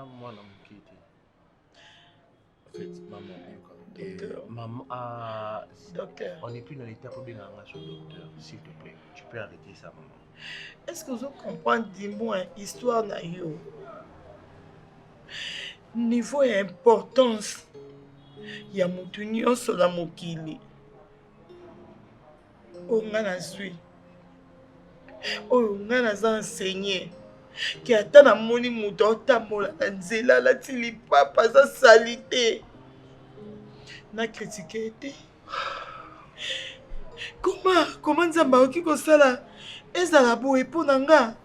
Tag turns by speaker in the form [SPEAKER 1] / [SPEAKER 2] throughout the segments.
[SPEAKER 1] moi non quitte. En fait, maman,
[SPEAKER 2] Docteur.
[SPEAKER 1] maman,
[SPEAKER 2] Docteur.
[SPEAKER 1] on n'est plus dans l'étape où bien sur docteur, s'il te plaît. Tu peux arrêter ça, maman.
[SPEAKER 2] Est-ce que vous comprenez dis-moi histoire na yo? Niveau et importance ya mutu nyonso na mokili. Oyo nga nazwi. Oyo nga naza enseigné. Ki ata namoni mutu atambola na nzela alati lipapa aza sali te. Na critiqué te. Comment nzambe akoki kosala ezala boye mpo na nga?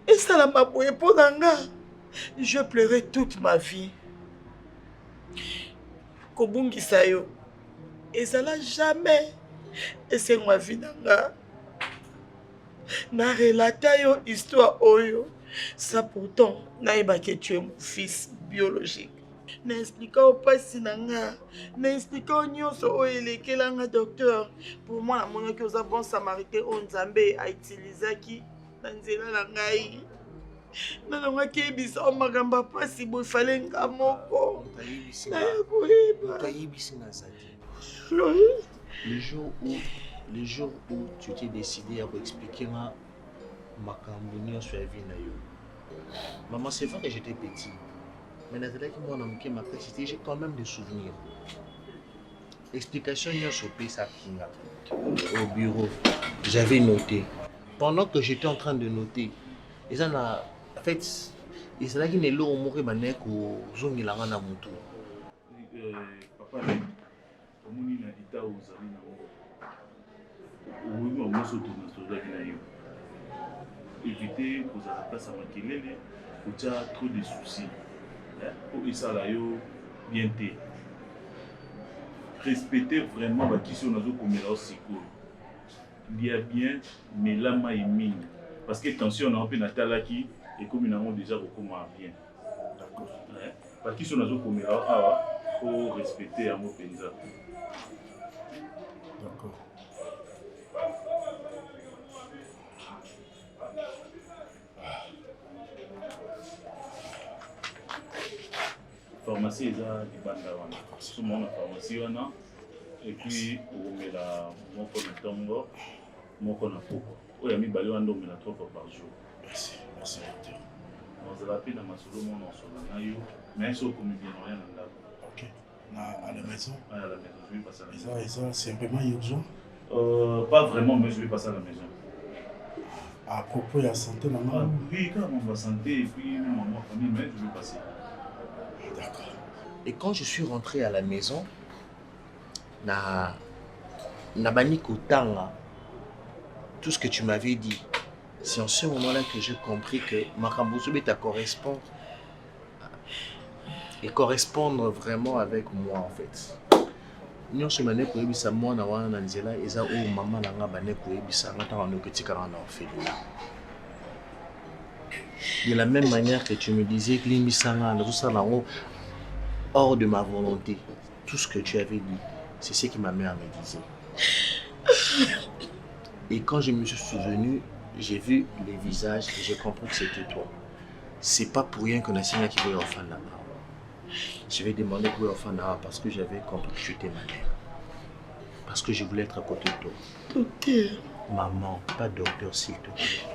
[SPEAKER 2] Esalama boye mpo na nga? Je pleurais toute ma vie. Kobungisa yo ezala jamais esengo vie na nga. Na relata yo histoire oyo. Ça pourtant naïba que tu es mon fils biologique. Na expliquer au pasi na nga. Na expliquer au nyonso o elekela nga docteur. Pour moi, mon que oza bon samaritain o nzambe a utilisaki na nzela na ngai. Nana waki bisa o magamba pasi bo fallait nga moko. Na yakoyeba.
[SPEAKER 1] Le jour où tu t'es décidé à expliquer ma cambounia sur la vie na yo. Maman, c'est vrai que j'étais petit. Mais dans moi on ma capacité, j'ai quand même des souvenirs. Explication sur ça au bureau. J'avais noté. Pendant que j'étais en train de noter, ils en a en fait, ils sont là qui n'est l'eau mourir manek ou zongi la na mutu.
[SPEAKER 3] Papa, comme on a dit aux amis oui, moi je tourne éviter que ça place à makelele, ou tu as trop de soucis. Pour que ça là bien té. Respecter vraiment la question de la psycho. Il y a bien, mais là ma mine. Parce que attention, on a un peu natal qui et comme nous avons déjà beaucoup bien. D'accord. Parce qu'ils sont dans le faut respecter un mot penza.
[SPEAKER 4] D'accord.
[SPEAKER 3] Pharmacie est à Bandavana. Tout le monde a pharmacie et puis on met la mon tongo, mon conapo. Oui, ami balé on met la 3 fois par jour.
[SPEAKER 4] Merci, merci docteur.
[SPEAKER 3] On se rappelle dans ma solo mon en solo nayo, mais ça comme bien rien là.
[SPEAKER 4] OK. À la maison.
[SPEAKER 3] À la maison, je vais passer à la maison.
[SPEAKER 4] Et ça c'est simplement urgent.
[SPEAKER 3] Pas vraiment, mais je vais passer à la maison.
[SPEAKER 4] À propos de la santé, maman.
[SPEAKER 3] Oui, quand on va santé et puis maman famille, mais je vais passer.
[SPEAKER 4] D'accord.
[SPEAKER 1] Et quand je suis rentré à la maison, na bani kotanga tout ce que tu m'avais dit. C'est en ce moment-là que j'ai compris que Makambouzou Beta correspond et correspondre vraiment avec moi en fait. Nous sommes allés pour ebisa moi na wana nzela eza o maman na nga bane ko ebisa ngata wana ko tikara na ofeli. De la même manière que tu me disais que l'imisanga na tout ça là hors de ma volonté. Tout ce que tu avais dit, c'est ce que ma mère me disait. Et quand je me suis souvenu, j'ai vu les visages et j'ai compris que c'était toi. C'est pas pour rien que Nassina qui veut enfant là-bas. Je vais demander pour enfant là parce que j'avais compris que tu étais ma mère. Parce que je voulais être à côté de toi.
[SPEAKER 2] Docteur.
[SPEAKER 1] Maman, pas docteur s'il te plaît.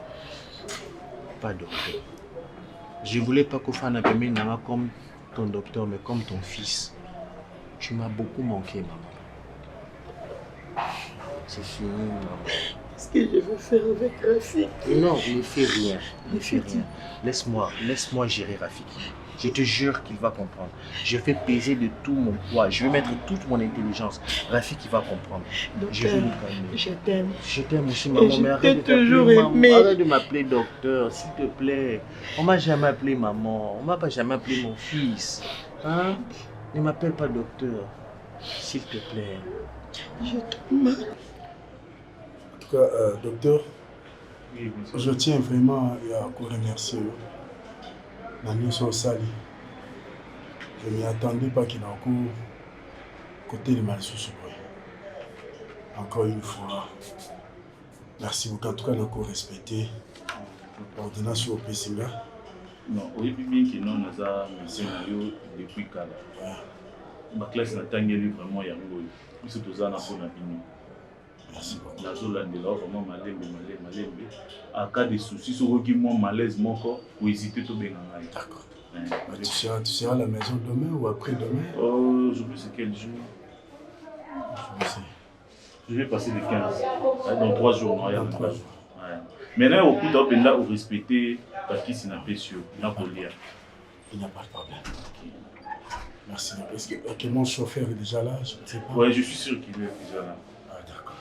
[SPEAKER 1] Pas docteur. Je voulais pas qu'on fasse un peu comme ton docteur, mais comme ton fils. Tu m'as beaucoup manqué, maman. C'est fini, maman.
[SPEAKER 2] Qu'est-ce que je vais faire avec Rafik?
[SPEAKER 1] Non, ne fais rien. Ne fais rien. Laisse-moi gérer Rafik. Je te jure qu'il va comprendre. Je vais peser de tout mon poids. Je vais mettre toute mon intelligence. Rafik, il va comprendre.
[SPEAKER 2] Docteur,
[SPEAKER 1] je vais lui calmer.
[SPEAKER 2] Je t'aime.
[SPEAKER 1] Je t'aime aussi, maman. Mais
[SPEAKER 2] arrête
[SPEAKER 1] de m'appeler docteur, s'il te plaît. On m'a jamais appelé maman. On m'a pas jamais appelé mon fils. Hein? Ne m'appelle pas docteur. S'il te plaît.
[SPEAKER 2] Je t'aime.
[SPEAKER 4] En tout cas, docteur, je tiens vraiment à vous remercier. Nani Sali. Je ne m'y attendais pas qu'il y ait encore côté de Malsoussou. Encore une fois, merci beaucoup. En tout cas, de respecter l'ordonnance au Pessinga.
[SPEAKER 3] Non, oyebi bien que non naza médecin na yo depuis kala. Ma classe natangeli vraiment yango oyo. Biso toza na mpona bino.
[SPEAKER 4] Merci beaucoup.
[SPEAKER 3] Nazolandela vraiment malembe. En cas de soucis, soki mwa malaise moko, ou hésiter tobenga ngai.
[SPEAKER 4] D'accord. Tu seras à la maison demain ou après-demain?
[SPEAKER 3] Oh, je sais quel jour.
[SPEAKER 4] Je sais.
[SPEAKER 3] Je vais passer le 15. Dans 3 jours.
[SPEAKER 4] Dans 3 jours.
[SPEAKER 3] Maintenant, au coup d'open vous respectez parce qu'il s'y n'a pas sûr.
[SPEAKER 4] Il n'y a pas de problème. Merci. Est-ce que mon chauffeur est déjà là? Je ne sais pas.
[SPEAKER 3] Oui, je suis sûr qu'il est déjà là.
[SPEAKER 4] Ah, d'accord.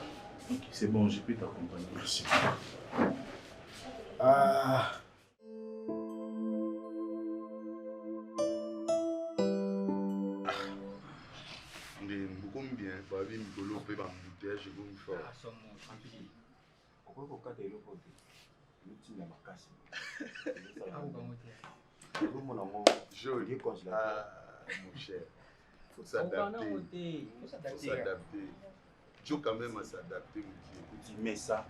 [SPEAKER 3] Ok, c'est bon, je peux t'accompagner.
[SPEAKER 4] Merci. Ah.
[SPEAKER 5] Bien, pas bien, Nicolo, peut pas me bouter, je vais me faire.
[SPEAKER 1] Pourquoi vous avez le côté? L'outil n'a pas cassé.
[SPEAKER 5] Mon cher, faut s'adapter. Faut s'adapter. Joe quand même à s'adapter, mon Dieu.
[SPEAKER 1] Mais ça.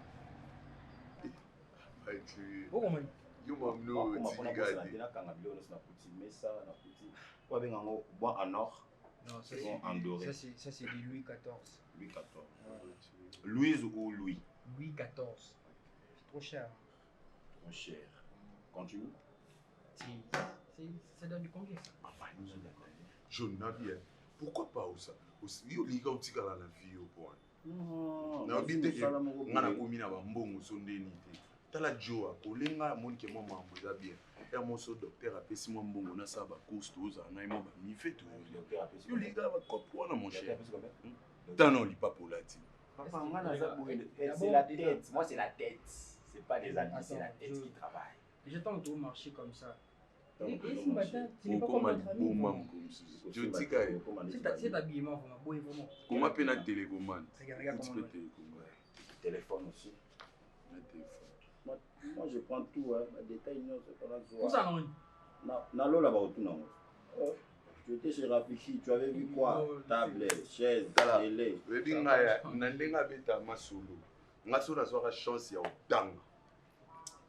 [SPEAKER 5] Yo mamno,
[SPEAKER 6] Non, ça c'est du Louis XIV.
[SPEAKER 1] Louis XIV. Louise ou Louis?
[SPEAKER 6] Louis XIV. C'est trop cher.
[SPEAKER 1] Trop cher. Continue.
[SPEAKER 6] Ça donne du combien ça?
[SPEAKER 5] Je n'ai bien. Pourquoi pas ça? Yo liga utika la vie au point. Na bite ngana komi na bambongo sondeni te. Tala Joa, olenga monike mwa mambo za bien. Et mon so docteur apesi mwa mbongo na sa ba course toza na mo ba mi fait tout. Yo liga ba kopwa na mon cher. Tano li pas pour la ti.
[SPEAKER 1] Papa ngana za boye. C'est la tête. Moi c'est la tête. C'est pas les amis, c'est la tête qui travaille.
[SPEAKER 6] J'attends que tu marches comme ça.
[SPEAKER 5] Et ce matin, tu n'es pas comme notre ami. Je dis que
[SPEAKER 6] c'est l'habillement vraiment.
[SPEAKER 5] Comment peut la télécommande?
[SPEAKER 6] Regarde comment.
[SPEAKER 1] Téléphone aussi. Moi je prends tout, hein. Détail, non, c'est pas la joie.
[SPEAKER 6] Où ça non?
[SPEAKER 1] Nalo là-bas au tout non. Tu étais chez Rafichi, tu avais vu quoi? Table, chaise, télé.
[SPEAKER 5] Je dis que Nandenga beta masolo. Ngasona soit chance ya otanga.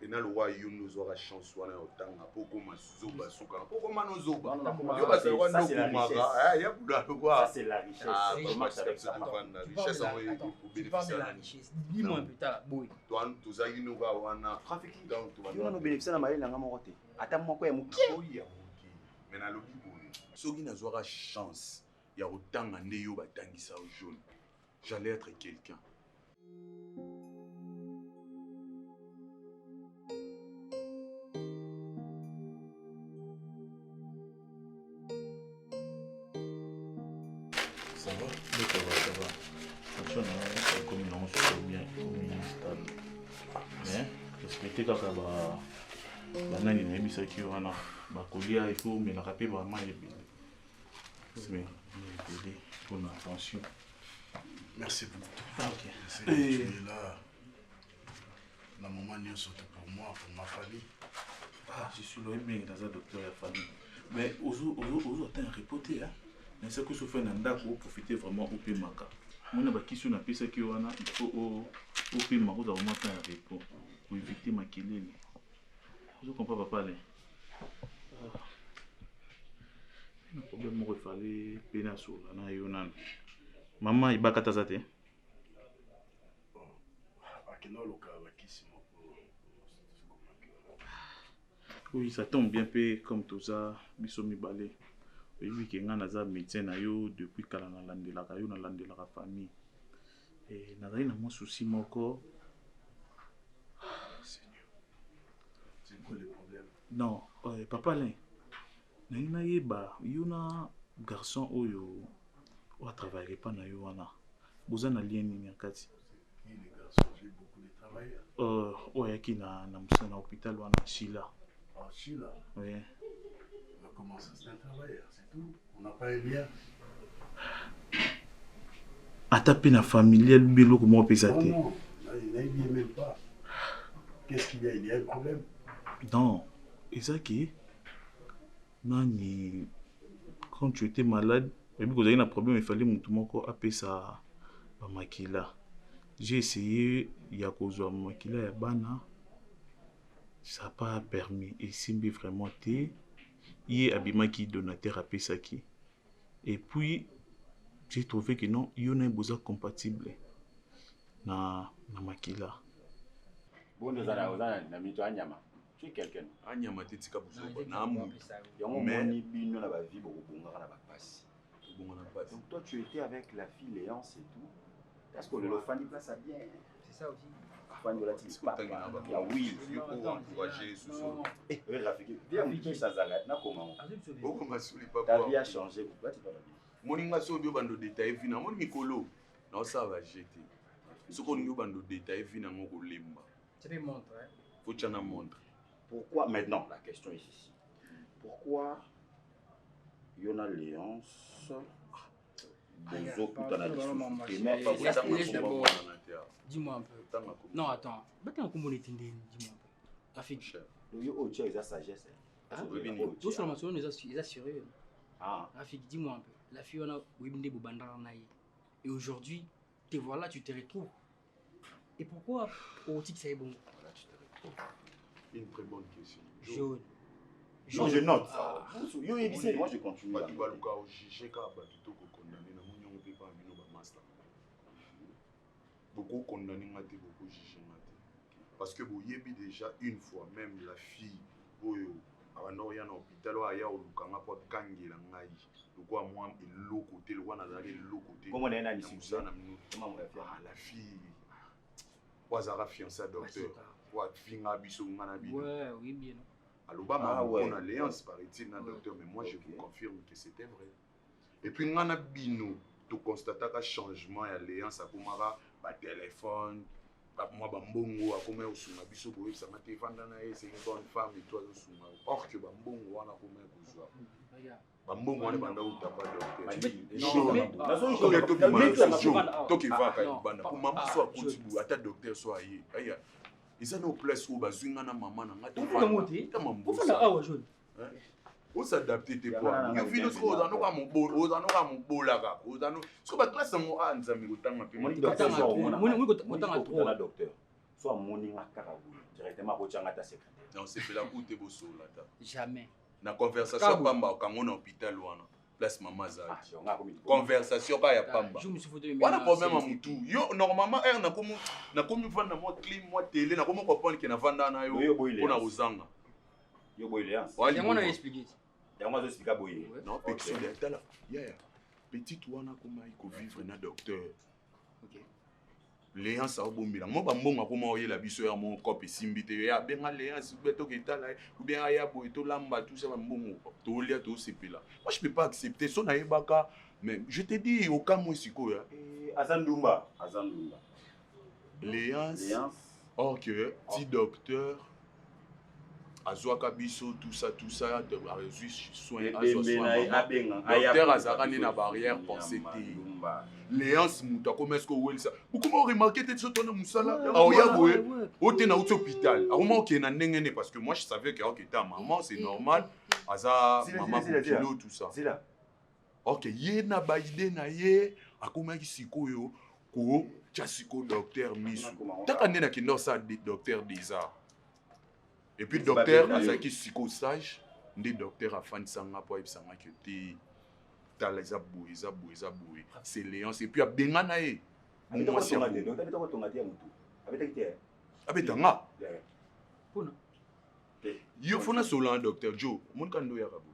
[SPEAKER 5] Pena le roi Youn nous aura chance soit na otanga poko mazoba suka. Poko manozoba. Yo ba sawa no kumara. Ya kuda quoi?
[SPEAKER 1] Ça c'est la richesse.
[SPEAKER 5] Ah, comment ça se passe la richesse en
[SPEAKER 6] pour bénéficier de la richesse. Dis-moi un peu ta boy.
[SPEAKER 5] Toi tu za yino ga wana.
[SPEAKER 1] Rafiki. Donc tu vas nous bénéficier na maïla nga moko te. Ata moko ya muki.
[SPEAKER 5] Mais na lobi boye. Soki na zoa chance ya otanga nde yo batangisa au jaune. J'allais être quelqu'un.
[SPEAKER 3] Ça va? Oui, ça va. Attention, comme on se bien, stable. Mais, respectez quand on a une émission qui est là. Bakolia, il faut me rappeler vraiment les bébés. Mais, pour l'attention.
[SPEAKER 4] Merci beaucoup.
[SPEAKER 3] Ok.
[SPEAKER 4] Tu es là. La maman n'est surtout pour moi, pour ma famille.
[SPEAKER 3] Ah, je suis là, bien dans un docteur et la famille. Mais, aux autres, un reporter, hein. Mais ce que je fais dans le pour profiter vraiment au pays Maka. Moi, je suis question qui il faut au pays Maka d'avoir un repos pour éviter ma killing. Je comprends pas parler. Le problème, il fallait peiner à sur la naïonan. Maman, il bat katazate. Oui, ça tombe bien peu comme tout ça, bisomi balé. Oui, que nga naza médecin na yo depuis kala na landelaka yo na landelaka famille. Et nazali na mon souci moko.
[SPEAKER 4] Seigneur. C'est quoi le problème?
[SPEAKER 3] Non, papa là. Na yeba yo na garçon oyo o travailler pas na yo wana. Boza na lien ni yakati.
[SPEAKER 4] Oui, les garçons, j'ai beaucoup de travail.
[SPEAKER 3] Ouais, qui na musana hôpital wana Chila.
[SPEAKER 4] Ah, Chila.
[SPEAKER 3] Oui.
[SPEAKER 4] Comment ça, c'est un travailleur, c'est tout. On n'a pas un lien.
[SPEAKER 3] À taper la familiale, bilo comment on peut ça?
[SPEAKER 4] Non, il n'y a même pas. Qu'est-ce qu'il y a? Il y a un problème.
[SPEAKER 3] Non, et ça qui nani quand tu étais malade, et puis quand il y a un problème, il fallait que tout le monde appelle ça makila. J'ai essayé, il y a cause de makila ya bana. ça n'a pas permis. Et Simbi vraiment té, il est abimaki donateur à Pesaki. Et puis, j'ai trouvé que non, il y a un besoin compatible na makila.
[SPEAKER 7] Bon, nous allons na nyama. Tu es quelqu'un.
[SPEAKER 5] Anyama te tika buzoba na
[SPEAKER 6] Non,
[SPEAKER 5] amu.
[SPEAKER 7] Mais bino na ba vie beaucoup bonga na ba passe.
[SPEAKER 5] Bonga na passe.
[SPEAKER 7] Donc toi tu étais avec la fille Léance et tout. Est-ce que le fan place a bien?
[SPEAKER 6] C'est ça aussi.
[SPEAKER 7] Fan de la team. Ah oui.
[SPEAKER 5] Il faut encourager ce son.
[SPEAKER 7] Eh, Rafiki, viens me dire ça Zagat na comment?
[SPEAKER 5] Oko masuli pas
[SPEAKER 7] Ta vie a changé. Pourquoi tu parles?
[SPEAKER 5] Moninga so bio bando détail vina mon mikolo. Na ça va jeter. Soko ningo bando détail vina ngoko lemba.
[SPEAKER 6] Tu peux montrer.
[SPEAKER 5] Faut tchana montre.
[SPEAKER 7] Pourquoi maintenant la question est ici. Pourquoi Yona Léance Bozo Koutana
[SPEAKER 6] Dis-moi un peu. Non, attends. Dis-moi un peu. Rafik.
[SPEAKER 7] Yo tu as sa sagesse.
[SPEAKER 6] Tout sur la ils assurent.
[SPEAKER 7] Ah.
[SPEAKER 6] Rafik, dis-moi un peu. La fille on a Wibinde Boubandar Naï. Et aujourd'hui, te voilà, tu te retrouves. Et pourquoi au titre c'est bon?
[SPEAKER 5] Voilà, tu te retrouves. Une très bonne question.
[SPEAKER 6] Jaune.
[SPEAKER 7] Non, je note. Yo Edison, moi je continue.
[SPEAKER 5] Ba tu baluka au juger ka ba tu ko condamner na munyo pe pa bino ba master. Beaucoup condamner ngate beaucoup juger ngate. Parce que vous yebi déjà une fois même la fille oyo abando ya na hôpital wa ya olukanga po kangela ngai. Lokwa moi eloko côté lokwa na zali eloko côté.
[SPEAKER 7] Comment on est na ici?
[SPEAKER 5] Comment on va faire la fille wazara fiancé docteur. Wa finga biso ngana bi.
[SPEAKER 6] Ouais, oui bien.
[SPEAKER 5] Alobama on alliance paraît-il na docteur mais moi je vous confirme que c'était vrai. Et puis ngana bino to constata ka changement ya alliance akomaka ba téléphone ba moi ba mbongo akoma osunga biso boye ça m'a téléphone na c'est une bonne femme et toi osunga or que ba mbongo wana akoma kozwa ba mbongo wana banda utamba docteur to ki vaka banda pour maman soit kotibu ata docteur soit aye aya ils ont place où bazwinga na maman na ngata on s'adapter tes poids yo vino ko ozano ka mobola ka ozano so ba classe mo a nzami kotanga pe
[SPEAKER 7] moni docteur soit moni ngaka directement ko tshanga ta secrétaire
[SPEAKER 5] non c'est la coûte bosso là ta
[SPEAKER 6] Jamais.
[SPEAKER 5] na conversation pamba ka ngona hôpital wana place maman za conversation ba ya pamba
[SPEAKER 6] Je me suis foutu
[SPEAKER 5] wana problème à mutu yo normalement er na komi vanda mo clim mo télé na komo comprendre que na vanda na yo pona ozanga
[SPEAKER 7] yo boy Léance
[SPEAKER 6] Et moi on a expliqué.
[SPEAKER 7] Et moi je explique boy
[SPEAKER 5] non pection de là petite wana koma iko vivre na docteur.
[SPEAKER 6] OK.
[SPEAKER 5] Léance a bombila mo ba mbonga koma oyela biso ya mon copie simbite ya benga Léance beto ketala ou bien aya boy to lamba tout ça mbongo to lia to sepela. Moi je peux pas accepter son na yebaka mais je te dis au cas moi siko ya
[SPEAKER 7] Azandumba
[SPEAKER 5] Léance OK petit docteur azwaka biso tout ça a reçu soin docteur azakani na barrière pour c'était Léance muta comme est-ce que welsa beaucoup remarqué te sotona musala ya boye ote na hôpital akoma OK na ndengene parce que moi je savais que OK ta maman c'est normal aza maman kilo tout ça OK ye na ba idée na ye akoma ki sikoyo ko tia siko docteur misu taka ndena kindo sa docteur des arts. Et puis docteur azaki siko sage ndi docteur afan sanga po ebsanga que ti tala eza boye c'est Léance et puis abenga na ye
[SPEAKER 7] moi c'est donc to tonga dia mutu
[SPEAKER 5] abetanga
[SPEAKER 6] Pona
[SPEAKER 5] yo fona solo docteur Joe mon kando ya kabu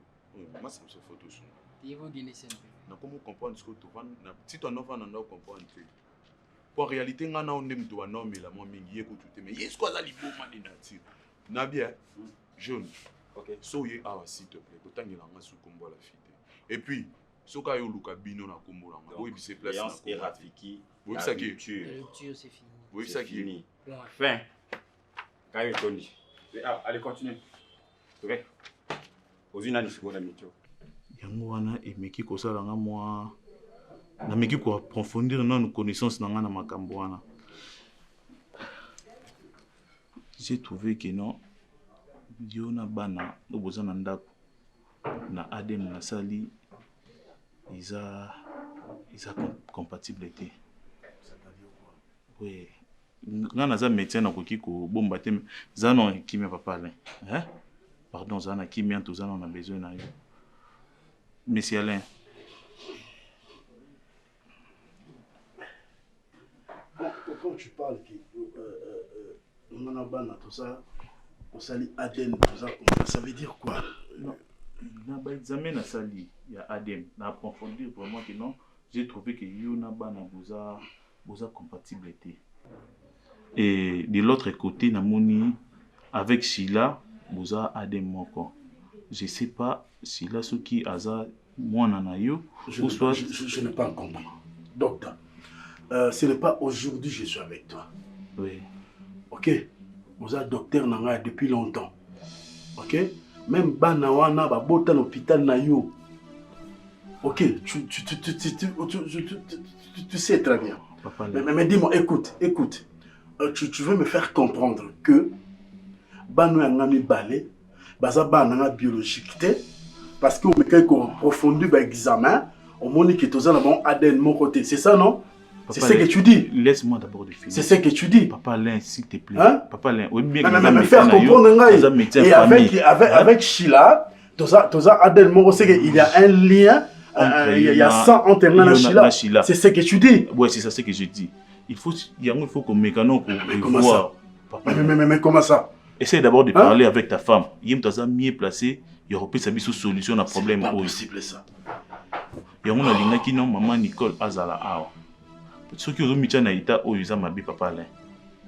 [SPEAKER 5] moi c'est ce photo sur
[SPEAKER 6] il faut gagner ça.
[SPEAKER 5] na comment comprendre ce que tu vas na si ton enfant na comprendre pour réalité ngana on ndem to wa normela mo mingi ye ko tout mais est-ce quoi za liboma de nature na bien jeune
[SPEAKER 7] OK
[SPEAKER 5] soye awa s'il te plaît kotangela nga sous kombo la fille et puis soka yo luka bino na kombo la nga oui c'est place na
[SPEAKER 7] et Rafiki
[SPEAKER 5] oui ça qui
[SPEAKER 6] Rupture c'est fini.
[SPEAKER 5] oui ça qui
[SPEAKER 7] fini fin Kayo Tony allez continue OK ozina ni siko na mito
[SPEAKER 3] yango wana emeki kosala nga mwa nameki ko approfondir nanu connaissance na nga na makambo wana. J'ai trouvé que non yo na bana oboza na ndako na adem na sali isa compatibilité. Oui, nga naza médecin nakoki kobomba te za na kimia papa Alain hein pardon za na kimia to za na besoin na yo monsieur Alain.
[SPEAKER 4] Quand tu parles que on a ban tout ça on sali ADN tout ça veut dire quoi?
[SPEAKER 3] Non na ba examen na sali ya ADN na approfondir vraiment que non j'ai trouvé que yo na ban na boza compatibilité. Et de l'autre côté, namoni avec Sheila, boza ADN moko. Je sais pas Sheila ce qui aza mwana na yo
[SPEAKER 4] je n'ai pas compris. Docteur, ce n'est pas aujourd'hui que je suis avec toi.
[SPEAKER 3] Oui.
[SPEAKER 4] Ok, boza docteur nanga depuis longtemps. Ok, même bana wana ba bota l'hôpital na yo. Ok, tu sais très bien.
[SPEAKER 3] Papa,
[SPEAKER 4] mais dis-moi, écoute. Tu veux me faire comprendre que bano yangami balé, baza bana biologique parce que on me fait approfondir l'examen, on montre que tous en bon ADN mon côté, c'est ça non? C'est ce que tu dis.
[SPEAKER 3] Laisse-moi d'abord de finir.
[SPEAKER 4] C'est ce que tu dis.
[SPEAKER 3] Papa Alain, s'il te plaît.
[SPEAKER 4] Hein?
[SPEAKER 3] Papa Alain, oui bien.
[SPEAKER 4] Mais me faire comprendre et avec Sheila, tous ADN mon c'est qu'il y a un lien. Il y a 100 entre la Sheila. C'est ce que tu dis.
[SPEAKER 3] Oui, c'est ça ce que je dis. Il faut qu'on mécano pour
[SPEAKER 4] voir. Mais comment ça?
[SPEAKER 3] Essaye d'abord de parler avec ta femme. Il y a mieux placé. Il y aura plus de solution à problème.
[SPEAKER 4] C'est pas possible ça.
[SPEAKER 3] Il y a un lingua qui non maman Nicole Azala Awa. Ceux qui ont mis en état où ils ont ma papa Alain.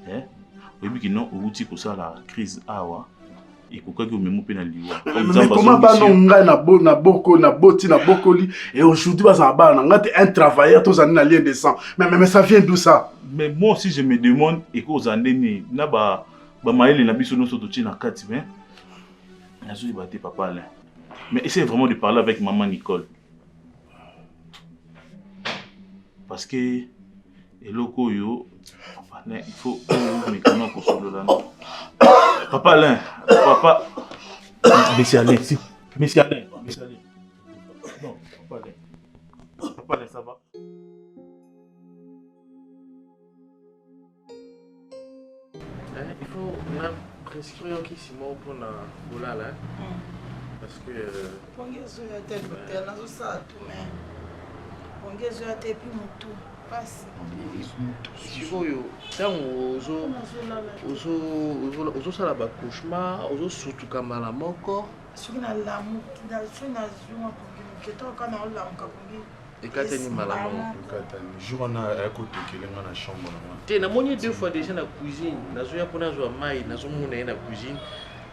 [SPEAKER 3] Hein? Oui, qui non au outil pour ça la crise Awa. Et pourquoi que même pe na liwa.
[SPEAKER 4] Mais comment ba nonga na boko na boti na bokoli et aujourd'hui ba za ba na un travailleur tous en lien de sang. Mais ça vient d'où ça?
[SPEAKER 3] Mais moi aussi je me demande et cause andeni na ba maele na biso no soto ti na kati mais azo ibate papa Alain. Mais essaye vraiment de parler avec maman Nicole. Parce que eloko yo papa Alain il faut mais comment pour solo là. Papa Alain, papa. Monsieur Alain, si. Monsieur Alain. Non, papa Alain. Papa Alain, ça va?
[SPEAKER 1] Il faut prescrire qui Simon pour la boula là. Parce que.
[SPEAKER 2] Pongezo ya te docteur nazo sa tout mais. Pongezo ya te puis mutu.
[SPEAKER 1] sikoyo ntango ozosala bacouchement ozosutuka mbala moko
[SPEAKER 2] soki nalamuki soki nazwi mwa pongi toka na olamuka pongi
[SPEAKER 1] ekatani mbala moko
[SPEAKER 5] jour wana akotokelenga na chambre na
[SPEAKER 1] te namoni 2 fois déjà na cuisine nazoya mpona azwa mai nazomona ye na cuisine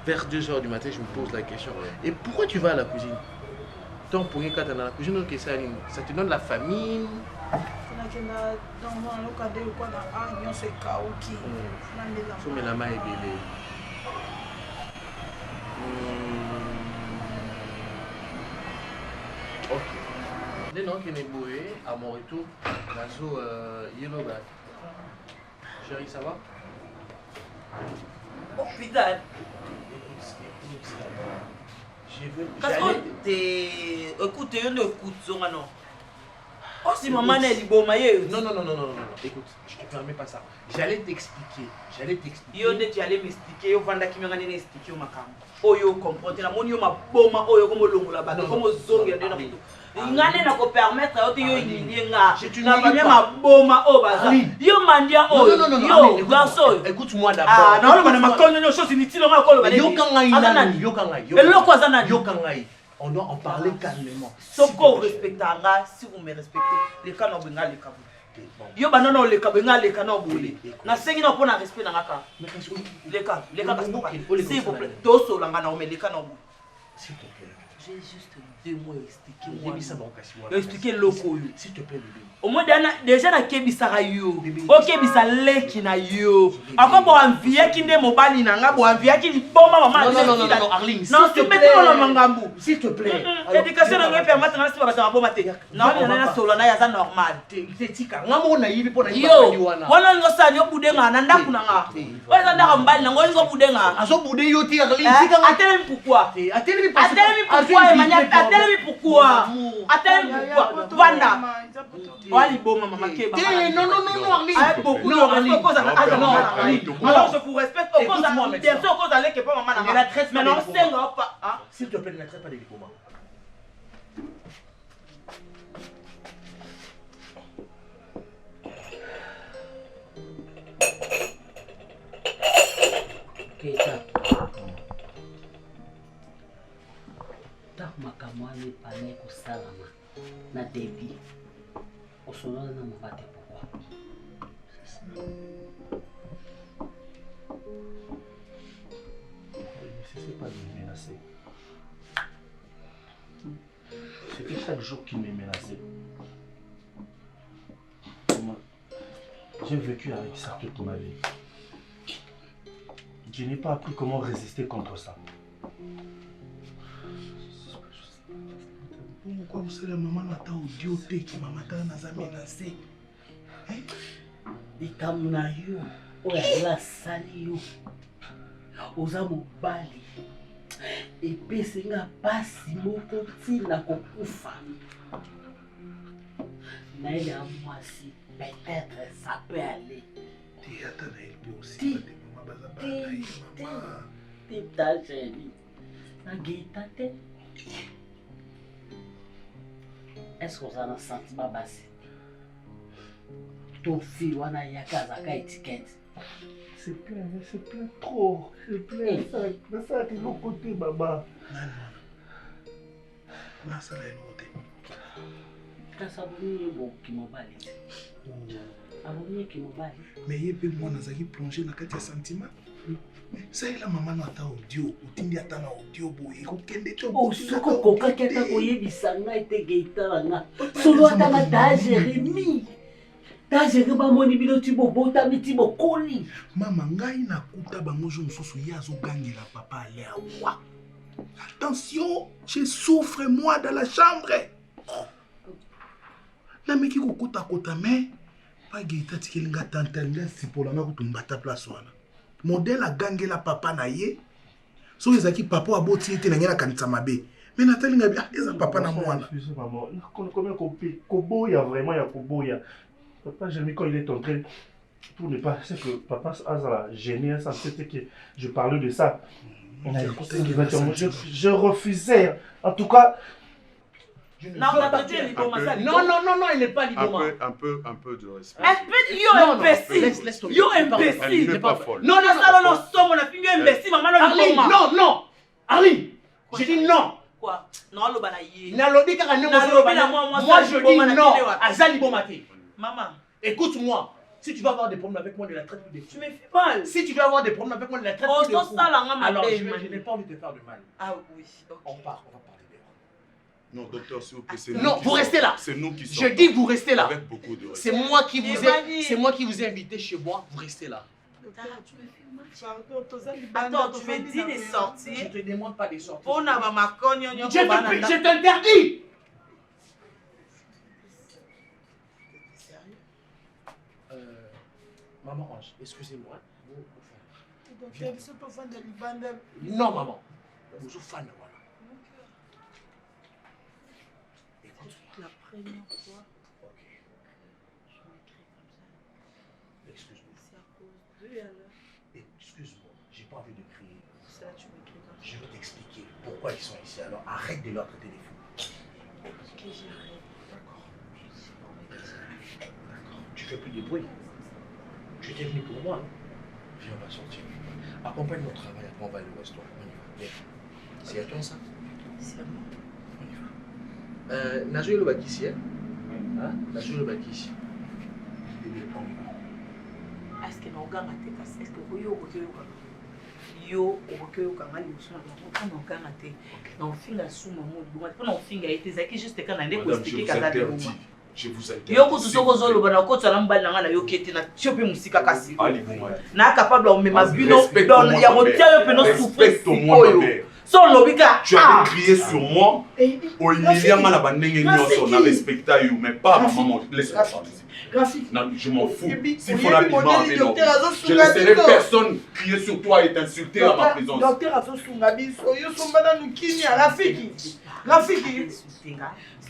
[SPEAKER 1] vers 2 h du matin je me pose la question et pourquoi tu vas à la cuisine tant pour kata na la cuisine ça te donne la famine. Faut me la main ebele. Ok. Dès non qu'il est boué à mon retour, Nazo Yellow Black. Chérie, ça va?
[SPEAKER 2] Hôpital. Écoute, non. Oh, si maman est libre,
[SPEAKER 1] non. Écoute, je te permets pas ça. J'allais t'expliquer.
[SPEAKER 2] Yo, tu allais m'expliquer. Yo, vanda qui m'a donné expliquer au macam. Oh, yo, comprends. Tu n'as mon yo ma boma. Oh, yo, comme longo là-bas. Comme zongue de notre. Ngane na ko permettre yo yo ilinga. Tu n'as pas ma boma au bazar. Yo mandia oh. Yo, garçon.
[SPEAKER 1] Écoute-moi d'abord.
[SPEAKER 2] Ah, non, mais ma conne no chose inutile on va ko le.
[SPEAKER 1] Yo kangai.
[SPEAKER 2] Et le quoi ça na?
[SPEAKER 1] Yo kangai. On doit en parler calmement.
[SPEAKER 2] Soko respectanga, si vous me respectez, les cas n'ont pas les cas. Yo banano les cas benga les cas n'ont pas les. Na sengi na pona respect na ngaka. Les cas s'il vous plaît. Toso langa na les cas n'ont pas.
[SPEAKER 1] S'il te plaît.
[SPEAKER 2] J'ai juste 2 mots expliquer loko yo.
[SPEAKER 1] S'il te plaît.
[SPEAKER 2] Au moins déjà na kebisaka yo. Okebisa leki na yo. Ako bo envier ki nde mobali na nga bo envier ki liboma maman.
[SPEAKER 1] Non, Arline.
[SPEAKER 2] Non, tu mets dans le mangambu.
[SPEAKER 1] S'il te plaît.
[SPEAKER 2] L'éducation ne permet pas de se battre à bomba. Non, il y a solo na ya normal.
[SPEAKER 1] Tika ngamo na yibi pona yibi
[SPEAKER 2] wana. Wana ngo sa yo budenga na ndaku na nga. Oza ndaka mbali na ngo ngo budenga.
[SPEAKER 1] Azo bude yo ti Arline tika
[SPEAKER 2] atele pourquoi?
[SPEAKER 1] Atele
[SPEAKER 2] pourquoi Emmanuel? Attends-moi pourquoi? Vanda. Non, Arline. Avec beaucoup de respect. Non, Arline. Alors je vous respecte. Au cause de la personne, au cause d'aller que pas maman.
[SPEAKER 8] Ne la traite pas de
[SPEAKER 2] Maintenant, c'est
[SPEAKER 8] Liboma.
[SPEAKER 2] pas.
[SPEAKER 8] S'il te plaît, ne la traite pas de Liboma.
[SPEAKER 6] Keita. Tak makambo wana epana ekosalama na debi osolola na mobate pourquoi
[SPEAKER 8] C'est pas de me menacer. C'était chaque jour qu'il me menaçait. J'ai vécu avec ça toute ma vie. Je n'ai pas appris comment résister contre ça.
[SPEAKER 4] Pourquoi vous savez, maman n'a pas audio qui maman n'a pas menacé?
[SPEAKER 6] likambo na yo oyo alela asali yo oza mobali epesinga pasi moko ntina kokufa na ele ya mwasi peut-être ça peut aller tita chéri nageita te est-ce que oza na sentiment basi ton fille wana yaka azaka étiquette.
[SPEAKER 8] C'est plein trop. C'est plein. Ça de l'autre côté, maman.
[SPEAKER 4] Non, ça est l'autre.
[SPEAKER 6] Ça abonné bon qui m'obali. Abonné qui m'obali.
[SPEAKER 4] Mais il peut moi nazaki plonger dans quatre sentiments. Ça est la maman n'ata audio, utindi ata na audio boye ko kende to.
[SPEAKER 6] Oh soko koka kata koyebisanga ete geita nga. Solo ata na da Jérémie. Ta Jérémie ba moni bino ti bobota miti bokoli.
[SPEAKER 4] Mama ngai na kuta bango jo mususu yazo gangela papa ale awa. Attention, je souffre moi dans la chambre. Na meki kukuta kota mais pas geita tikelinga tantanга sipola na kutumbata place wana. Modèle a gangé la papa na ye. So ezaki papa aboti ete na ngela kanisa mabe. Mais Nathalie ngabi eza papa na mwana.
[SPEAKER 8] Excusez maman. Combien koboya vraiment ya koboya. Papa Jérémie quand il est entré pour ne pas c'est que papa a gêné ça c'était que je parlais de ça. Je refusais en tout cas.
[SPEAKER 2] Non, il n'est pas Liboma.
[SPEAKER 5] Un peu de respect.
[SPEAKER 2] Yo imbécile. Yo imbécile.
[SPEAKER 5] Il n'est pas folle.
[SPEAKER 2] Non, somme, on a fini imbécile, maman.
[SPEAKER 8] Arline, non. Arline, j'ai dit non.
[SPEAKER 2] Quoi? Non, le balaye.
[SPEAKER 8] Moi je dis non. Azali Bomate.
[SPEAKER 2] Maman.
[SPEAKER 8] Écoute-moi. Si tu vas avoir des problèmes avec moi, ne la traite plus de fou.
[SPEAKER 2] Tu me fais mal.
[SPEAKER 8] Si tu vas avoir des problèmes avec moi, ne la traite plus de fou. Alors je n'ai pas envie de te faire de mal.
[SPEAKER 2] Ah oui.
[SPEAKER 8] On va parler dehors.
[SPEAKER 5] Non, docteur, s'il vous plaît, c'est
[SPEAKER 8] non, vous restez là.
[SPEAKER 5] C'est nous qui sommes.
[SPEAKER 8] Je dis vous restez là.
[SPEAKER 5] Avec beaucoup de
[SPEAKER 8] C'est
[SPEAKER 5] respect.
[SPEAKER 8] moi qui vous ai invité chez moi. Vous restez là.
[SPEAKER 2] Tu me fais mal. Attends, tu me dis de sortir.
[SPEAKER 8] Je te demande pas de sortir. Je t'interdis. Maman Ange, excusez-moi. Non, maman. Vous êtes fan de moi.
[SPEAKER 2] La première fois.
[SPEAKER 8] Ok.
[SPEAKER 2] Je m'écris comme ça.
[SPEAKER 8] Excuse-moi.
[SPEAKER 2] C'est à cause d'eux alors.
[SPEAKER 8] Excuse-moi, j'ai pas envie de crier.
[SPEAKER 2] C'est là que tu m'écris comme ça.
[SPEAKER 8] Je vais t'expliquer pourquoi ils sont ici. Alors arrête de leur traiter des fous.
[SPEAKER 2] Parce que j'ai rêvé.
[SPEAKER 8] D'accord.
[SPEAKER 2] D'accord.
[SPEAKER 8] Tu fais plus de bruit. Tu étais venu pour moi. Viens, on va sortir. Accompagne mon travail, après on va aller au restaurant. On y va. Viens. C'est à toi ça?
[SPEAKER 2] C'est à moi.
[SPEAKER 8] On y va. Nazo le bakisi, hein? Nazo le bakisi.
[SPEAKER 2] Est-ce que naoganga te kasi? Est-ce que yo okoyoka? Yo okoyoka ngali usuna na naoganga te. Na ofinga suma mo liboma. Pona ofinga ete zaki juste kana ndeko expliquer kaza de moment.
[SPEAKER 5] Je vous interdis.
[SPEAKER 2] Yo kutu soko zolo bana ko tsala mbali na ngala yo kete na chope musika kasi. Na capable o mema bino don ya rotia yo peno souffrir.
[SPEAKER 6] Solo bika.
[SPEAKER 5] Tu avais crié sur moi. Au Iliama la bandenge nyonso na respecta you mais pas maman laisse-moi parler. Non, je m'en fous. S'il faut rapidement appeler non. Je ne laisserai personne crier sur toi et t'insulter à ma présence.
[SPEAKER 2] Docteur Azosunga biso yo sombana nukini Rafiki.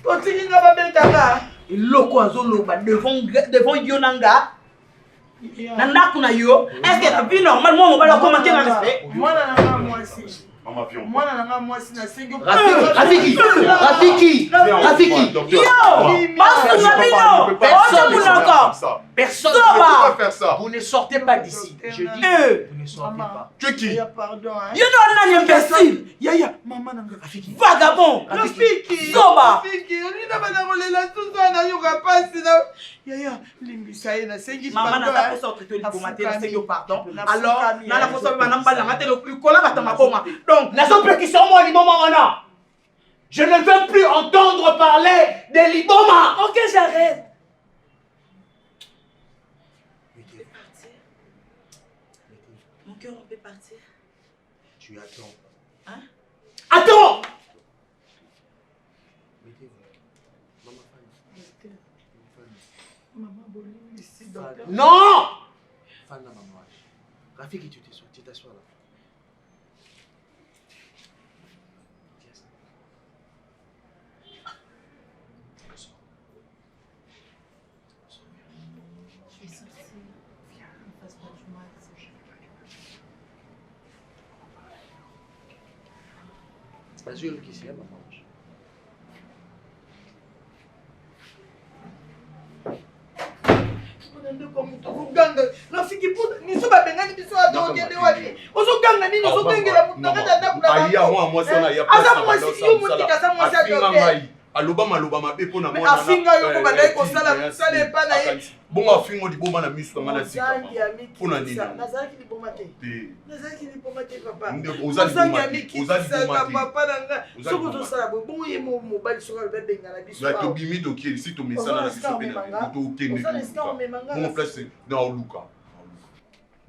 [SPEAKER 2] Otiki nga babetaka.
[SPEAKER 6] Loko azoloba devant Yonanga. Nanda kuna yo. Est-ce que la vie normale moi on va la commenter en respect?
[SPEAKER 2] Moi na mwasi. Mwana nanga mwasi na sengi.
[SPEAKER 6] Rafiki. Yo, personne ne peut faire ça. Vous ne sortez pas d'ici. Je dis vous ne sortez pas.
[SPEAKER 5] Tu es qui?
[SPEAKER 2] Pardon.
[SPEAKER 6] You don't know imbécile.
[SPEAKER 2] Yaya, maman nanga Rafiki.
[SPEAKER 6] Vagabond.
[SPEAKER 2] Rafiki.
[SPEAKER 6] Soba.
[SPEAKER 2] Rafiki, on a pas la tout ça na yoka passe na. Yaya, limbisa ye na sengi.
[SPEAKER 6] Maman n'a pas sorti de diplomatie na sengi pardon. Alors, na la fosa ba namba la ngate le plus kola ba tama koma. Donc,
[SPEAKER 9] la seule qui sont moi Liboma wana. Je ne veux plus entendre parler de Liboma.
[SPEAKER 6] OK, j'arrête. Mon cœur, on peut partir.
[SPEAKER 1] Tu attends.
[SPEAKER 6] Hein?
[SPEAKER 9] Attends! Non!
[SPEAKER 1] Fana maman. Rafiki, tu t'assois là. Vas-y, le qui s'y a, maman.
[SPEAKER 2] Rafiki niso babengani biso atokende wapi ozoganga nini ozogengela mutakata ndakuna
[SPEAKER 5] aloba maloba mabe mpona
[SPEAKER 2] mwana afinga yo ko bandai kosala musala epa na ye
[SPEAKER 5] bongo afinga liboma na miso kanga na sika mpona nini
[SPEAKER 2] nazalaki liboma te nazalaki liboma te papa papa nanga soki ozosala boye bongo ye mobali soki babengana biso
[SPEAKER 5] tobimi tokeli si tomesana na biso mpe tokende bongo place na oluka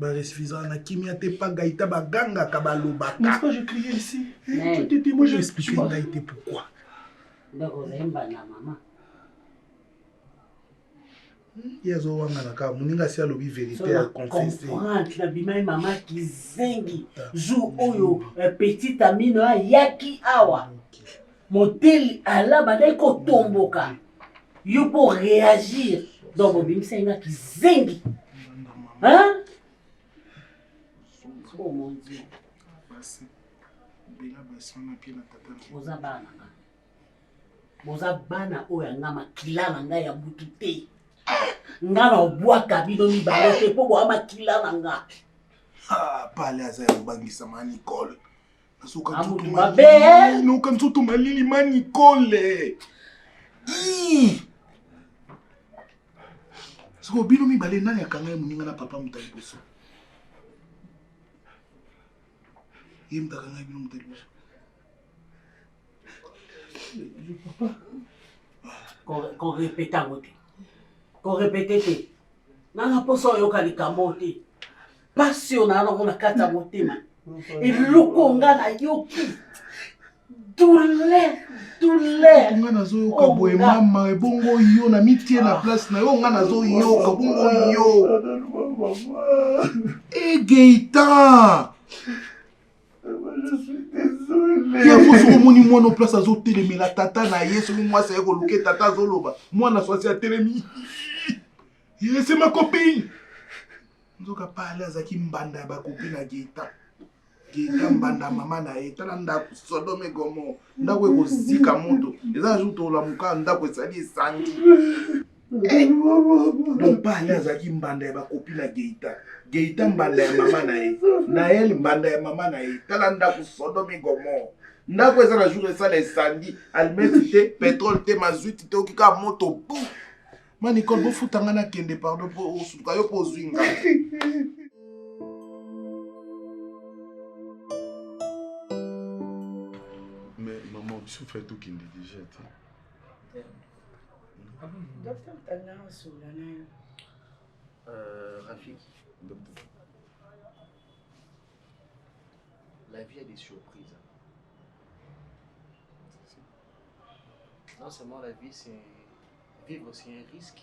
[SPEAKER 4] Suffisant na kimia te pas gaïta baganga kabalobaka.
[SPEAKER 8] N'est-ce pas, je criais ici.
[SPEAKER 4] Tu t'étais, moi j'ai expliqué gaïté pourquoi. Yezo wanga na ka muninga si alobi vérité à confesser.
[SPEAKER 6] Comprendre la bima maman qui zengi jour oyo petite amie no yaki awa. Motel ala badai ko tomboka. Yo pour réagir. Donc bobim senga qui zengi. Hein? Oh mon Dieu. Boza bana oyo nga makila na nga ya butu te. Nga na obwaka bino mibale te po boa makila na nga.
[SPEAKER 4] Pale aza ya obangisa ma Nicole. Nasuka
[SPEAKER 6] tutu mabe.
[SPEAKER 4] Nuka nsutu malili ma Nicole. Siko bino mibale nani akanga muninga na papa mutaliboso. Je
[SPEAKER 6] peux pas. Qu'on répète à côté. Qu'on répète. Nana poso yoka likamote. Passion na na kata motema. Et lukonga na yoki. Douleur.
[SPEAKER 4] Nga nazo yoka boye mama ebongo yo na mitie na place na yo nga nazo yoka bongo yo. Gaëtan.
[SPEAKER 8] Je suis désolé.
[SPEAKER 4] Il y a vous moni moi no place azo télémi la tata na yeso moi c'est ko luke tata zoloba. Moi na soisi a télémi. C'est ma copine. Nzoka parler azaki mbanda ba copine na Gaëtan. Gaëtan mbanda mama na ye tala ndako Sodome Gomo. Ndako eko zika moto. Eza ajuto la muka ndako esali esandi. Donc parler azaki mbanda ba copine na Gaëtan. Gaëtan mbanda ya mama na ye. Na elle mbanda ya mama na ye. Tala ndako Sodome Gomo. Ndako eza na jour esala esandi. Almeti te, pétrole te, mazuti te okika moto pou. Ma Nicole bo futanga na kende pardon po osuka yo po zwinga.
[SPEAKER 5] Mais maman, biso fait tout kende déjà te.
[SPEAKER 2] Docteur Tanga Solana.
[SPEAKER 1] Rafiki, docteur. La vie a des surprises. Non seulement la vie, c'est... Vivre, c'est un risque.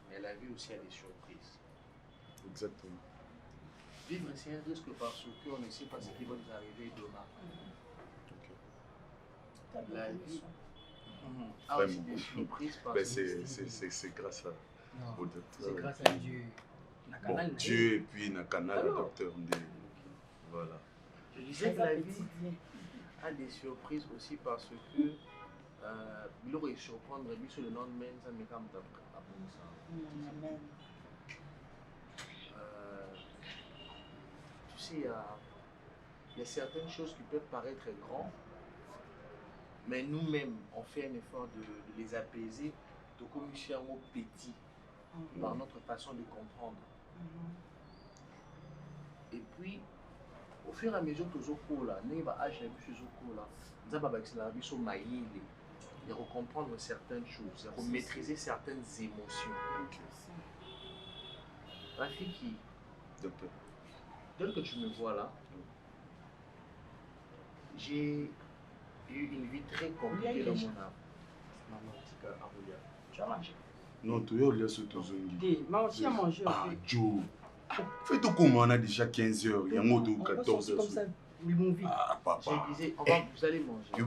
[SPEAKER 1] Mais la vie aussi a des surprises.
[SPEAKER 5] Exactement.
[SPEAKER 1] Vivre, c'est un risque parce qu'on ne sait pas ce qui va nous arriver demain. La vie a aussi des surprises parce que...
[SPEAKER 5] C'est grâce au docteur.
[SPEAKER 6] C'est grâce à Dieu.
[SPEAKER 5] Bon, Dieu et puis le canal du docteur. Voilà.
[SPEAKER 1] Je disais que la vie a des surprises aussi parce que il aurait surprendre sur le lendemain, ça me calme
[SPEAKER 6] Amen.
[SPEAKER 1] Tu sais, il y a certaines choses qui peuvent paraître grandes, mais nous-mêmes, on fait un effort de les apaiser, de communiquer un mot petit par notre façon de comprendre. Et puis, au fur et à mesure que nous de recomprendre certaines choses, de maîtriser certaines émotions. Rafiki,
[SPEAKER 5] docteur,
[SPEAKER 1] tel que tu me vois là, j'ai eu une vie très compliquée dans mon âme. Tu as mangé?
[SPEAKER 5] Non, tu as oublié ce que tu as dit.
[SPEAKER 6] Maman aussi a mangé.
[SPEAKER 5] Ah, Joe. Fais-tout comme on a déjà 15 heures, il y a un mot de 14 heures.
[SPEAKER 6] Comme ça, mon vie.
[SPEAKER 5] Ah, papa.
[SPEAKER 1] Je disais, vous allez manger. Je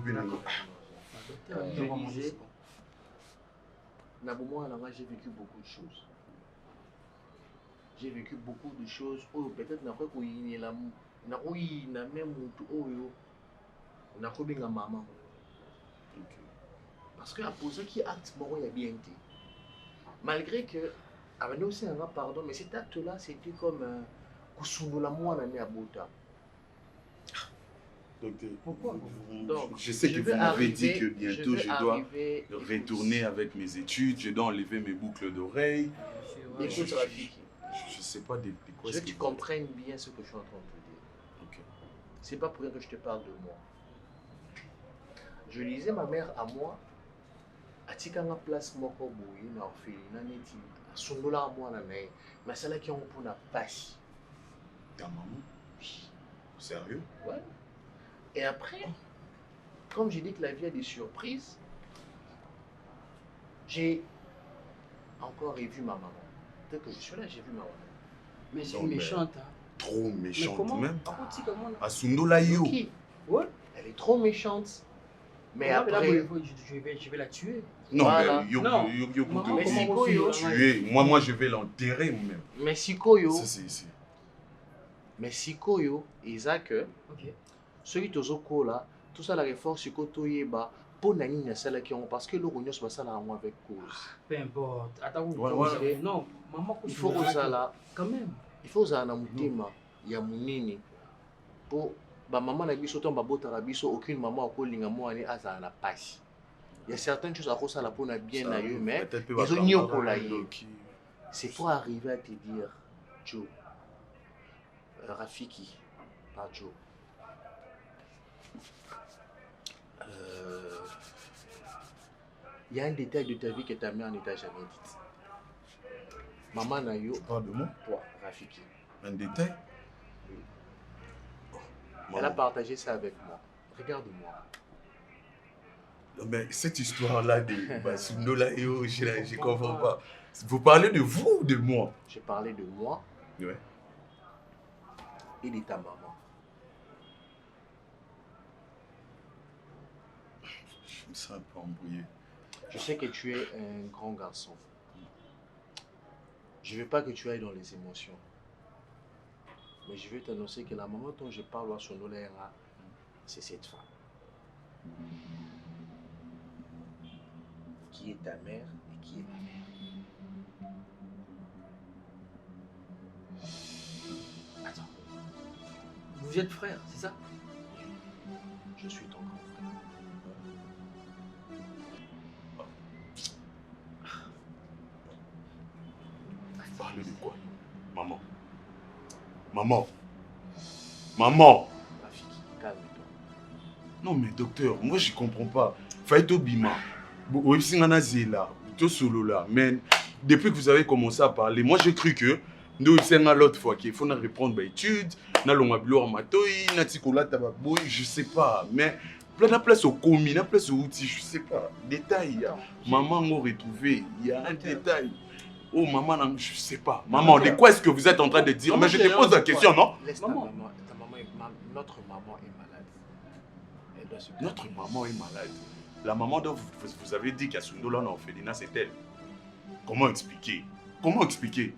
[SPEAKER 1] disais, j'ai vécu beaucoup de choses. J'ai vécu beaucoup de choses. Oh, peut-être qu'il y a même maman. Parce que la pose qui acte, il y a bien été. Malgré que, avec nous aussi un pardon, mais cet acte-là, c'était comme Kusunula Mouana à Bota.
[SPEAKER 5] Docteur,
[SPEAKER 6] pourquoi?
[SPEAKER 5] Donc, je sais que vous m'avez dit que bientôt je dois retourner avec mes études, je dois enlever mes boucles d'oreilles.
[SPEAKER 1] Écoute, Rafiki,
[SPEAKER 5] je ne sais pas de quoi.
[SPEAKER 1] Je veux que tu comprennes bien ce que je suis en train de te dire.
[SPEAKER 5] Okay.
[SPEAKER 1] C'est pas pour rien que je te parle de moi. Je lisais ma mère à moi, à Tikanga place moko boye na orphelinat neti sondola moi na nae, mais celle qui ont pour na passe.
[SPEAKER 5] Ta maman?
[SPEAKER 1] Oui.
[SPEAKER 5] Sérieux?
[SPEAKER 1] Ouais. Et après, comme j'ai dit que la vie a des surprises, j'ai encore revu ma maman. Dès que je suis là, j'ai vu ma maman.
[SPEAKER 6] Mais c'est méchante. Hein.
[SPEAKER 5] Trop méchante même.
[SPEAKER 6] À
[SPEAKER 5] Sundola yo.
[SPEAKER 6] Ouais.
[SPEAKER 1] Elle est trop méchante. Mais après,
[SPEAKER 6] je vais la tuer.
[SPEAKER 5] Non,
[SPEAKER 1] voilà.
[SPEAKER 5] Mais yo,
[SPEAKER 1] tuer.
[SPEAKER 5] Moi, je vais l'enterrer moi-même.
[SPEAKER 1] Mais Sikoyo.
[SPEAKER 5] Ça, c'est ici.
[SPEAKER 1] Mais Sikoyo, Isaac, ceux qui sont là, tout ça, la réforme, c'est que tu es pour nani celle qui ont parce que le rognon se passe là avec cause.
[SPEAKER 6] Peu importe. Attends,
[SPEAKER 1] non, maman, il faut que ça là,
[SPEAKER 6] quand même.
[SPEAKER 1] Il faut ça na mutima ya munini pour ba maman na biso to ba botara biso aucune maman ko linga mo ani azala na passe. Il y a certaines choses à cause ça la pour na bien na yo mais ils ont nio pour la c'est pour arriver à te dire Joe Rafiki pas Joe. Il y a un détail de ta vie que ta mère n'était jamais dit. Maman Nayo.
[SPEAKER 5] Tu parles de moi?
[SPEAKER 1] Toi, Rafiki.
[SPEAKER 5] Un détail?
[SPEAKER 1] Oui. Elle a partagé ça avec moi. Regarde-moi.
[SPEAKER 5] Mais cette histoire-là de Sundola Yo, je ne comprends pas. Vous parlez de vous ou de moi?
[SPEAKER 1] Je parlais de moi.
[SPEAKER 5] Ouais.
[SPEAKER 1] Et de ta maman.
[SPEAKER 5] Je me sens un peu embrouillé.
[SPEAKER 1] Je sais que tu es un grand garçon. Je ne veux pas que tu ailles dans les émotions. Mais je veux t'annoncer que la maman dont je parle à son olera, c'est cette femme. Qui est ta mère et qui est ma mère. Attends.
[SPEAKER 6] Vous êtes frères, c'est ça?
[SPEAKER 1] Je suis ton grand frère.
[SPEAKER 5] Parler de quoi? Maman. Maman. Maman.
[SPEAKER 1] Rafiki, calme-toi.
[SPEAKER 5] Non mais docteur, moi je comprends pas. Faito Bima. Oui, c'est un là. Tout solo là. Mais depuis que vous avez commencé à parler, moi j'ai cru que nous c'est l'autre fois qu'il faut répondre à l'étude, na longa bloire matoi, na tikola tababoy, je sais pas. Mais Plein de place au commis, la place au outil, je sais pas. Détail, maman m'a retrouvé, il y a un détail. Oh maman, je sais pas. Maman, de quoi est-ce que vous êtes en train de dire? Mais je te pose la question, non?
[SPEAKER 1] Laisse ta maman, notre maman est malade. Elle doit se calmer.
[SPEAKER 5] Notre maman est malade. La maman dont vous avez dit qu'Asundola en orphelinat, c'est elle. Comment expliquer? Comment expliquer?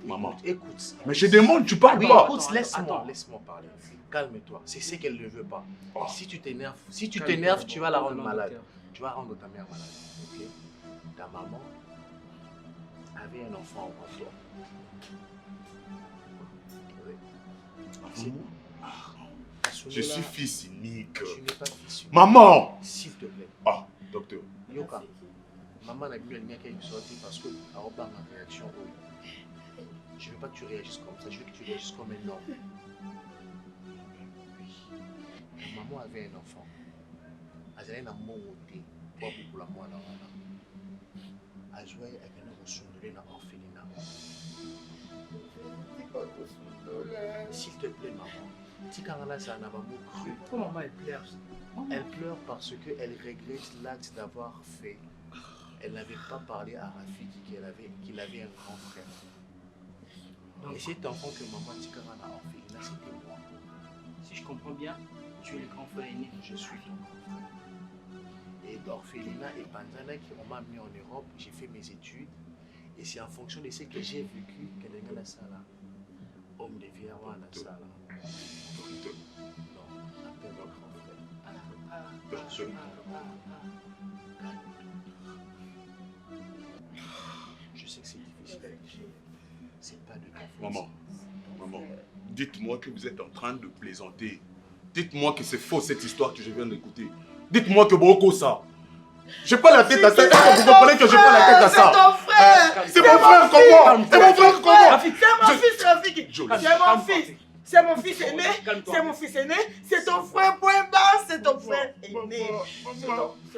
[SPEAKER 5] Maman,
[SPEAKER 1] écoute.
[SPEAKER 5] Mais je demande, tu parles
[SPEAKER 1] oui,
[SPEAKER 5] pas.
[SPEAKER 1] Écoute, laisse-moi parler. Calme-toi. C'est ce qu'elle ne veut pas.
[SPEAKER 5] Oh.
[SPEAKER 1] Si tu t'énerves, tu vas la rendre malade. Tu vas rendre ta mère malade. Ok? Ta maman avait un enfant en toi. Oui.
[SPEAKER 5] Je suis fils unique.
[SPEAKER 1] Tu n'es pas fils unique.
[SPEAKER 5] Maman!
[SPEAKER 1] S'il te plaît.
[SPEAKER 5] Ah, docteur.
[SPEAKER 1] Yoka. Maman n'a plus rien qui sorti parce que à repas ma réaction. Je ne veux pas que tu réagisses comme ça, je veux que tu réagisses comme un homme. Oui. Maman avait un enfant. Elle avait un amour ôté pour beaucoup la moi. Elle jouait avec un osundolé dans l'orphelinat. S'il te plaît, maman. Tikarana, c'est un amour cru.
[SPEAKER 6] Pourquoi maman elle pleure?
[SPEAKER 1] Elle pleure parce qu'elle regrette l'acte d'avoir fait. Elle n'avait pas parlé à Rafiki qu'il avait un grand frère. Et cet enfant que maman Tikarana a orphelinat, c'était moi.
[SPEAKER 6] Si je comprends bien, tu es le grand frère aîné.
[SPEAKER 1] Je suis ton grand frère. Et d'orphelinat et pendant qu'on m'a mis en Europe, j'ai fait mes études. Et c'est en fonction de ce que j'ai vécu que les gars ça là. Homme de vie à la salle. Non, appelle mon grand frère. Je sais que c'est difficile à dire. C'est pas de ta faute.
[SPEAKER 5] Maman, dites-moi que vous êtes en train de plaisanter. Dites-moi que c'est faux cette histoire que je viens d'écouter. Dites-moi que Boko ça. J'ai pas la tête à ça. Vous comprenez que j'ai pas la tête à ça?
[SPEAKER 2] C'est ton frère.
[SPEAKER 5] C'est mon frère comment? C'est mon frère comment?
[SPEAKER 2] C'est mon fils, Rafiki. C'est mon fils. C'est mon fils aîné. C'est mon fils aîné. C'est ton frère, point barre. C'est ton frère aîné. C'est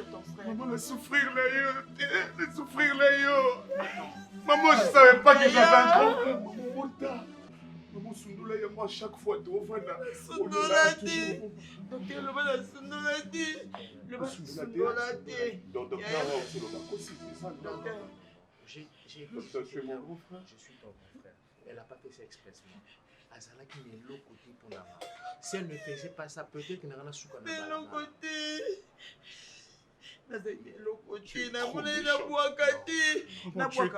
[SPEAKER 2] ton frère.
[SPEAKER 5] Maman, le souffrir là, yo. Le souffrir là, yo. Maman, je savais pas que j'avais un grand frère. Maman, Sundola, et moi, à chaque fois, tu vois,
[SPEAKER 2] Sundolati. Docteur, le bas de Sundolati. Le bas de Sundolati.
[SPEAKER 5] Docteur, c'est le bac aussi, c'est ça, docteur.
[SPEAKER 1] J'ai
[SPEAKER 5] Docteur, tu es mon grand frère.
[SPEAKER 1] Je suis ton grand frère. Elle n'a pas fait ça expressement. Azala qui est l'autre côté pour la main. Si elle ne faisait pas ça, peut-être qu'elle n'aurait pas su qu'on a
[SPEAKER 2] de l'autre côté.
[SPEAKER 5] Tu es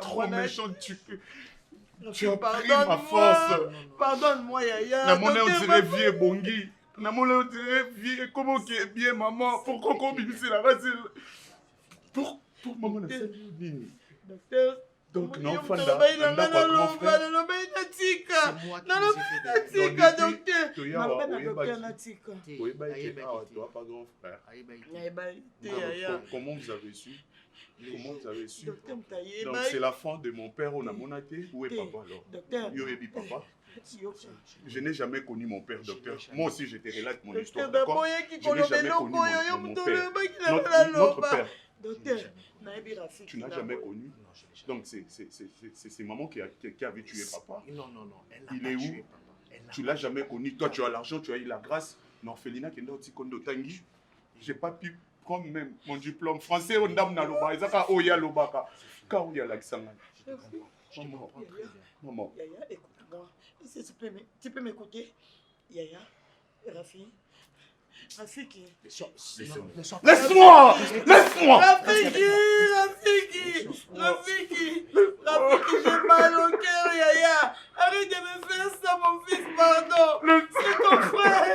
[SPEAKER 5] trop méchant, tu as pris ma force.
[SPEAKER 2] Pardonne-moi, Yaya.
[SPEAKER 5] La monnaie, on dirait vieux Bongi. La monnaie, on dirait vieux. Comment qui est bien, maman? Pourquoi qu'on bimisse la race? Pour maman, la salle.
[SPEAKER 2] Docteur.
[SPEAKER 5] Donc, non,
[SPEAKER 2] Fanda.
[SPEAKER 5] C'est moi Comment vous avez su? Donc, c'est la fin de mon père, on a monaté. Où est papa alors?
[SPEAKER 2] Docteur.
[SPEAKER 5] Papa. Je n'ai jamais connu mon père, docteur. Moi aussi, je te relate mon histoire.
[SPEAKER 2] Je n'ai jamais connu mon père. Notre père. Docteur,
[SPEAKER 5] tu n'as jamais connu. Donc, c'est maman qui avait tué papa.
[SPEAKER 1] Non.
[SPEAKER 5] Il est où? Tu l'as jamais connu. Toi, tu as l'argent, tu as eu la grâce. L'orphelinat qui est dans Tikondo Tangi. J'ai pas pu prendre même mon diplôme français. On dame na loba. Ezaka oya lobaka. Ka oya l'accent. Maman.
[SPEAKER 2] Yaya, écoute-moi. Tu peux m'écouter? Yaya, Rafi. Rafiki.
[SPEAKER 5] Laisse-moi!
[SPEAKER 2] Rafiki, j'ai mal au cœur, Yaya. Arrête de me faire ça, mon fils, pardon. C'est ton frère.